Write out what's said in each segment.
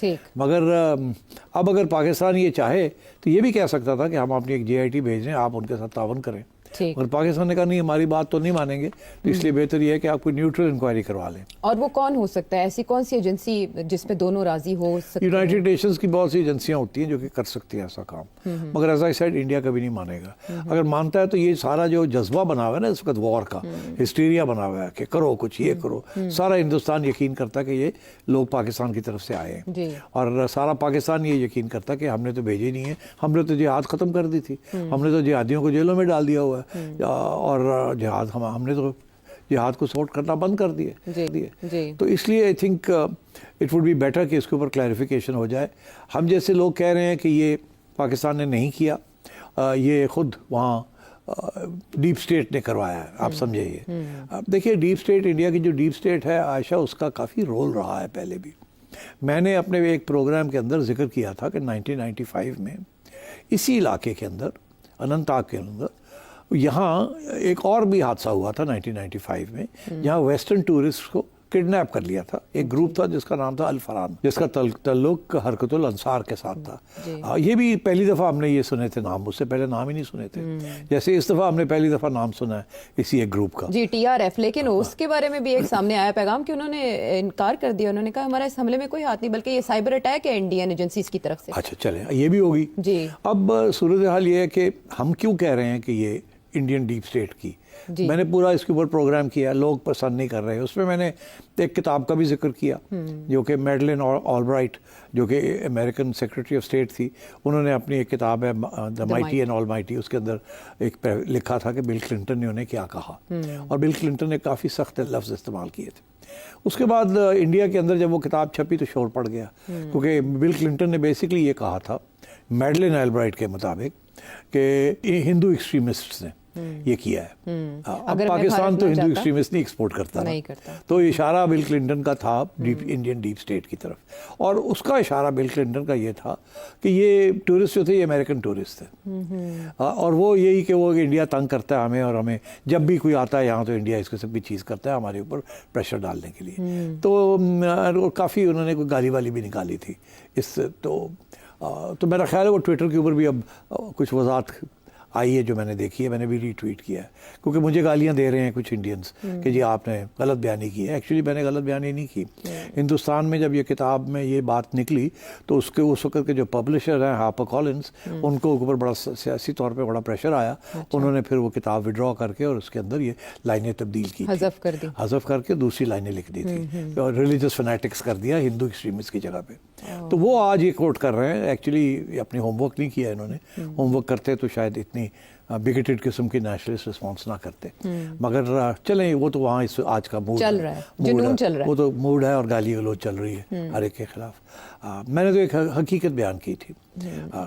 ٹھیک. مگر اب اگر پاکستان یہ چاہے تو یہ بھی کہہ سکتا تھا کہ ہم اپنی ایک JIT بھیج رہے ہیں, آپ ان کے ساتھ تعاون کریں. ٹھیک. اور پاکستان نے کہا نہیں, ہماری بات تو نہیں مانیں گے, تو اس لیے بہتر یہ ہے کہ آپ کوئی نیوٹرل انکوائری کروا لیں. اور وہ کون ہو سکتا ہے, ایسی کون سی ایجنسی جس پہ دونوں راضی ہو سکتے ہیں؟ یونائٹڈ نیشنز کی بہت سی ایجنسیاں ہوتی ہیں جو کہ کر سکتی ہیں ایسا کام, مگر ایز آئی سیڈ انڈیا کبھی نہیں مانے گا. اگر مانتا ہے تو یہ سارا جو جذبہ بنا ہوا ہے نا اس وقت وار کا, ہسٹیریا بنا ہوا ہے کہ کرو کچھ, یہ کرو, سارا ہندوستان یقین کرتا ہے کہ یہ لوگ پاکستان کی طرف سے آئے ہیں, اور سارا پاکستان یہ یقین کرتا ہے کہ ہم نے تو بھیجے نہیں ہے, ہم نے تو جہاد ختم کر دی تھی, ہم نے تو جہادیوں کو جیلوں میں ڈال دیا ہوا ہے, اور جہاد ہم نے تو جہاد کو سپورٹ کرنا بند کر دیے. تو اس لیے I think it would be better کہ اس کے اوپر کلیریفیکیشن ہو جائے. ہم جیسے لوگ کہہ رہے ہیں کہ یہ پاکستان نے نہیں کیا, یہ خود وہاں ڈیپ اسٹیٹ نے کروایا ہے, آپ سمجھے. یہ دیکھیے ڈیپ اسٹیٹ, انڈیا کی جو ڈیپ اسٹیٹ ہے عائشہ, اس کا کافی رول رہا ہے پہلے بھی. میں نے اپنے ایک پروگرام کے اندر ذکر کیا تھا کہ 1995 میں اسی علاقے کے اندر, اننت ناگ کے اندر, یہاں ایک اور بھی حادثہ ہوا تھا 1995 میں, جہاں ویسٹرن ٹورسٹ کو کڈنیپ کر لیا تھا. ایک گروپ تھا جس کا نام تھا الفران, جس کا تعلق حرکت الانصار کے ساتھ تھا. یہ بھی پہلی دفعہ ہم نے یہ سنے تھے نام, اس سے پہلے نام ہی نہیں سنے تھے, جیسے اس دفعہ ہم نے پہلی دفعہ نام سنا ہے اسی ایک گروپ کا, TRF. لیکن اس کے بارے میں بھی ایک سامنے آیا پیغام کہ انہوں نے انکار کر دیا, انہوں نے کہا ہمارا اس حملے میں کوئی ہاتھ نہیں, بلکہ یہ سائبر اٹیک ہے انڈین ایجنسیز کی طرف سے. اچھا چلیں, یہ بھی ہوگی. اب صورتحال یہ ہے کہ ہم کیوں کہہ رہے ہیں کہ یہ انڈین ڈیپ اسٹیٹ کی. میں نے پورا اس کے اوپر پروگرام کیا, لوگ پسند نہیں کر رہے. اس میں نے ایک کتاب کا بھی ذکر کیا جو کہ میڈلن آلبرائٹ, جو کہ امریکن سیکرٹری آف اسٹیٹ تھی, انہوں نے اپنی ایک کتاب ہے دا مائٹی اینڈ آل مائٹی, اس کے اندر ایک لکھا تھا کہ بل کلنٹن نے انہیں کیا کہا, اور بل کلنٹن نے کافی سخت لفظ استعمال کیے تھے. اس کے بعد انڈیا کے اندر جب وہ کتاب چھپی تو شور پڑ گیا, کیونکہ بل کلنٹن نے بیسکلی یہ کہا تھا میڈلن آلبرائٹ کے مطابق کہ ہندو ایکسٹریمسٹس نے یہ کیا ہے. اب پاکستان تو ہندو ایکسٹریمسٹ نہیں ایکسپورٹ کرتا, تو اشارہ بل کلنٹن کا تھا انڈین ڈیپ اسٹیٹ کی طرف, اور اس کا اشارہ بل کلنٹن کا یہ تھا کہ یہ ٹورسٹ جو تھے یہ امریکن ٹورسٹ تھے, اور وہ یہی کہ وہ انڈیا تنگ کرتا ہے ہمیں, اور ہمیں جب بھی کوئی آتا ہے یہاں تو انڈیا اس قسم کی چیز کرتا ہے ہمارے اوپر پریشر ڈالنے کے لیے. تو کافی انہوں نے کوئی گالی والی بھی نکالی تھی اس. تو میرا خیال ہے وہ ٹویٹر کے اوپر بھی اب کچھ وضاحت آئی ہے جو میں نے دیکھی ہے, میں نے بھی ری ٹویٹ کیا ہے, کیونکہ مجھے گالیاں دے رہے ہیں کچھ انڈینز کہ جی آپ نے غلط بیانی کی ہے. ایکچولی میں نے غلط بیانی نہیں کی. ہندوستان میں جب یہ کتاب میں یہ بات نکلی تو اس وقت کے جو پبلشر ہیں ہارپر کولنز, ان کو اوپر بڑا سیاسی طور پہ بڑا پریشر آیا. انہوں نے پھر وہ کتاب وڈرا کر کے اور اس کے اندر یہ لائنیں تبدیل کی, حذف کر کے دوسری لائنیں لکھ دی تھی, اور ریلیجس فنیٹکس کر دیا ہندو ایکسٹریمسٹ کی جگہ پہ. تو وہ آج یہ کوٹ کر رہے ہیں. ایکچولی اپنی ہوم ورک نہیں کیا انہوں نے, ہوم ورک کرتے تو شاید اتنی بگیٹڈ قسم کی نیشنلسٹ رسپانس نہ کرتے, مگر چلیں وہ تو وہاں آج کا موڈ چل رہا ہے, جنون چل رہا ہے, وہ تو موڈ ہے, اور گالی گلوچ چل رہی ہے ہر ایک کے خلاف. میں نے تو ایک حقیقت بیان کی تھی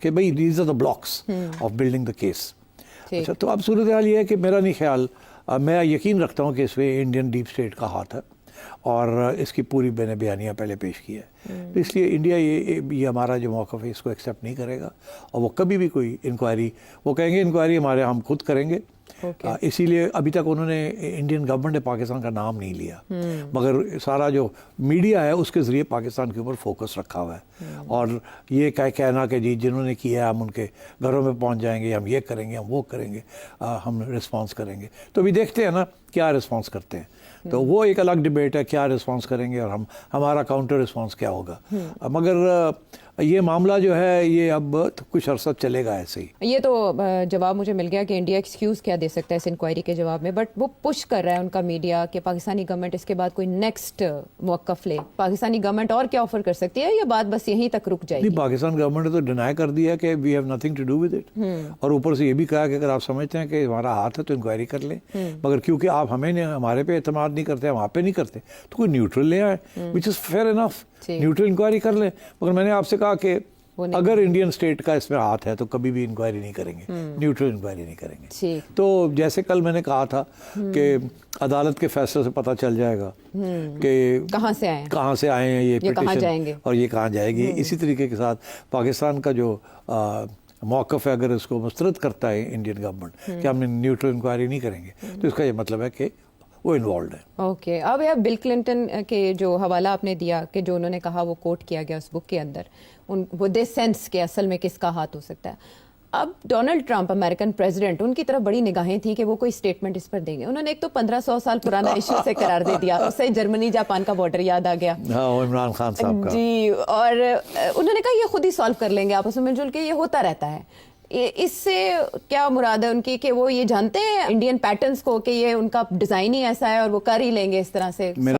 کہ بھئی these are the blocks of building the case. اچھا, تو اب صورتحال یہ ہے کہ میرا نہیں خیال, میں یقین رکھتا ہوں کہ اس میں انڈین ڈیپ اسٹیٹ کا ہاتھ ہے, اور اس کی پوری میں نے بیانیاں پہلے پیش کی ہے. تو اس لیے انڈیا یہ ہمارا جو موقف ہے اس کو ایکسیپٹ نہیں کرے گا, اور وہ کبھی بھی کوئی انکوائری, وہ کہیں گے انکوائری ہمارے ہم خود کریں گے. اسی لیے ابھی تک انہوں نے انڈین گورنمنٹ نے پاکستان کا نام نہیں لیا, مگر سارا جو میڈیا ہے اس کے ذریعے پاکستان کے اوپر فوکس رکھا ہوا ہے, اور یہ کہنا کہ جی جنہوں نے کیا ہم ان کے گھروں میں پہنچ جائیں گے, ہم یہ کریں گے, ہم وہ کریں گے, ہم رسپانس کریں گے. تو ابھی دیکھتے ہیں نا کیا رسپانس کرتے ہیں. تو وہ ایک الگ ڈبیٹ ہے, کیا رسپانس کریں گے اور ہمارا کاؤنٹر رسپانس کیا ہوگا. مگر یہ معاملہ جو ہے یہ اب کچھ عرصہ چلے گا ایسے ہی. یہ تو جواب مجھے مل گیا کہ انڈیا ایکسکیوز کیا دے سکتا ہے اس انکوائری کے جواب میں, بٹ وہ پش کر رہا ہے ان کا میڈیا کہ پاکستانی گورنمنٹ اس کے بعد کوئی نیکسٹ موقف لے. پاکستانی گورنمنٹ اور کیا آفر کر سکتی ہے, یا بات بس یہیں تک رک جائے گی؟ نہیں, پاکستان گورنمنٹ نے تو ڈینائی کر دیا کہ we have nothing to do with it, اور اوپر سے یہ بھی کہا کہ اگر آپ سمجھتے ہیں کہ ہمارا ہاتھ ہے تو انکوائری کر لیں, مگر کیونکہ آپ ہمارے پہ اعتماد نہیں کرتے, وہاں پہ نہیں کرتے, تو کوئی نیوٹرل لے آئے, وچ از فیئر انف, نیوٹرل انکوائری کر لیں. مگر میں نے آپ سے کہا کہ اگر انڈین اسٹیٹ کا اس میں ہاتھ ہے تو کبھی بھی انکوائری نہیں کریں گے, نیوٹرل انکوائری نہیں کریں گے. تو جیسے کل میں نے کہا تھا کہ عدالت کے فیصلے سے پتہ چل جائے گا کہ کہاں سے آئے ہیں یہ پٹیشن اور یہ کہاں جائے گی. اسی طریقے کے ساتھ پاکستان کا جو موقف ہے اگر اس کو مسترد کرتا ہے انڈین گورنمنٹ کہ ہم نیوٹرل انکوائری نہیں کریں گے, تو اس کا یہ مطلب ہے کہ وہ انوالوڈ ہیں. اوکے اب یہ بل کلنٹن کے جو حوالہ آپ نے دیا کہ جو انہوں نے کہا وہ کوٹ کیا گیا اس بک کے اندر وہ دے سینس کہ اصل میں کس کا ہاتھ ہو سکتا ہے. اب ڈونلڈ ٹرمپ امریکن پریزیڈنٹ ان کی طرف بڑی نگاہیں تھیں کہ وہ کوئی اسٹیٹمنٹ اس پر دیں گے. انہوں نے ایک تو 1500 سال پرانا ایشو سے قرار دے دیا, اس سے جرمنی جاپان کا بارڈر یاد آ گیا. ہاں عمران خان صاحب کا جی, اور انہوں نے کہا یہ خود ہی سالو کر لیں گے آپس میں مل جل کے, یہ ہوتا رہتا ہے. اس سے کیا مراد ہے ان کی کہ وہ یہ جانتے ہیں انڈین پیٹرنز کو کہ یہ ان کا ڈیزائن ہی ایسا ہے اور وہ کر ہی لیں گے اس طرح سے.